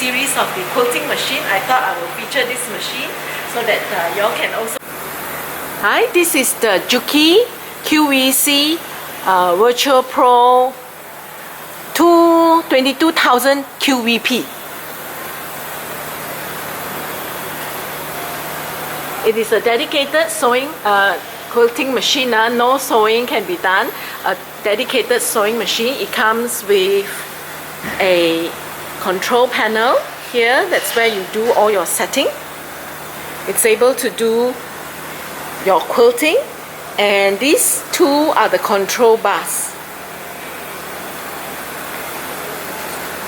series of the quilting machine, I thought I will feature this machine so that y'all can also. Hi, this is the Juki QVC Virtual Pro 2200QVP. It is a dedicated sewing quilting machine. No sewing can be done. A dedicated sewing machine. It comes with a control panel here. That's where you do all your setting. It's able to do your quilting, and these two are the control bars.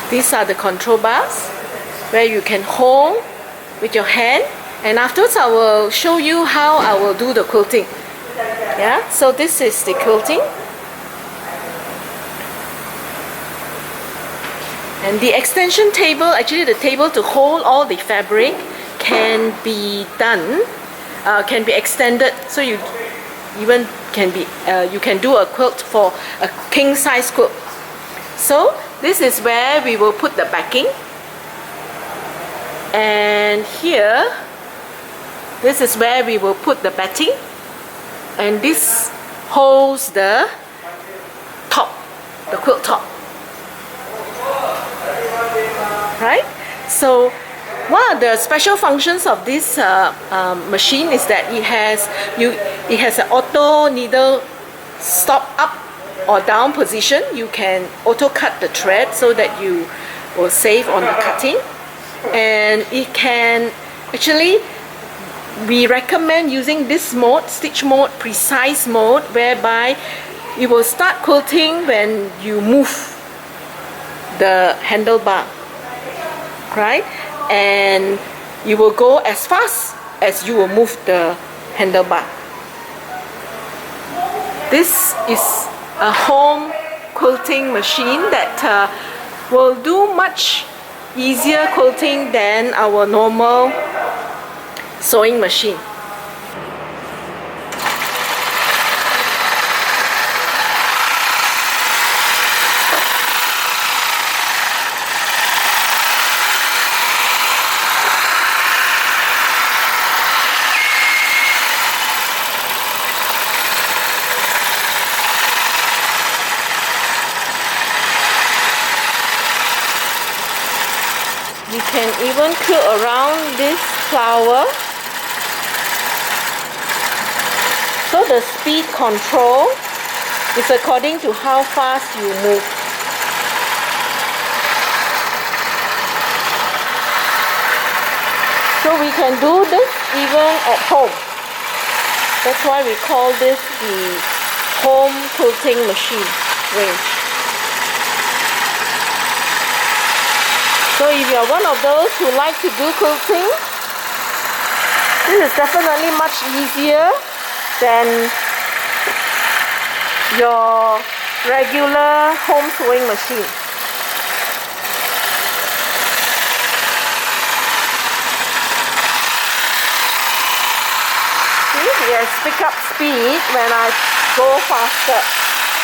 These are the control bars where you can hold with your hand, and afterwards I will show you how I will do the quilting. Yeah, so this is the quilting, and the extension table, actually the table to hold all the fabric, can be done, can be extended, so you even can be you can do a quilt for a king size quilt. So this is where we will put the backing, and here this is where we will put the batting, and this holds the top, the quilt top, right? So one of the special functions of this machine is that it has an auto needle stop up or down position. You can auto cut the thread so that you will save on the cutting, and it can actually, we recommend using this mode, stitch mode, precise mode, whereby you will start quilting when you move the handlebar, right? And you will go as fast as you will move the handlebar. This is a home quilting machine that will do much easier quilting than our normal sewing machine. You can even quilt around this flower. So the speed control is according to how fast you move. So we can do this even at home. That's why we call this the home quilting machine range. So if you're one of those who like to do quilting, this is definitely much easier than your regular home sewing machine. See, it has pick up speed when I go faster,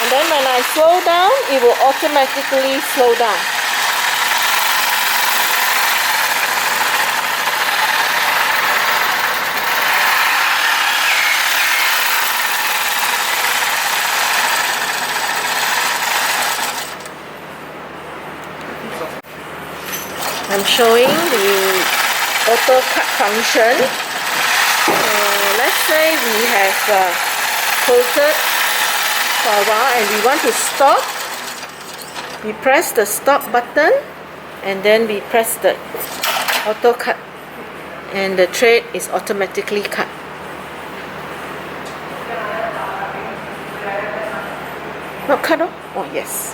and then when I slow down, it will automatically slow down. I'm showing the auto cut function. Let's say we have quilted for a while and we want to stop. We press the stop button and then we press the auto cut, and the thread is automatically cut. Not cut off? Oh yes.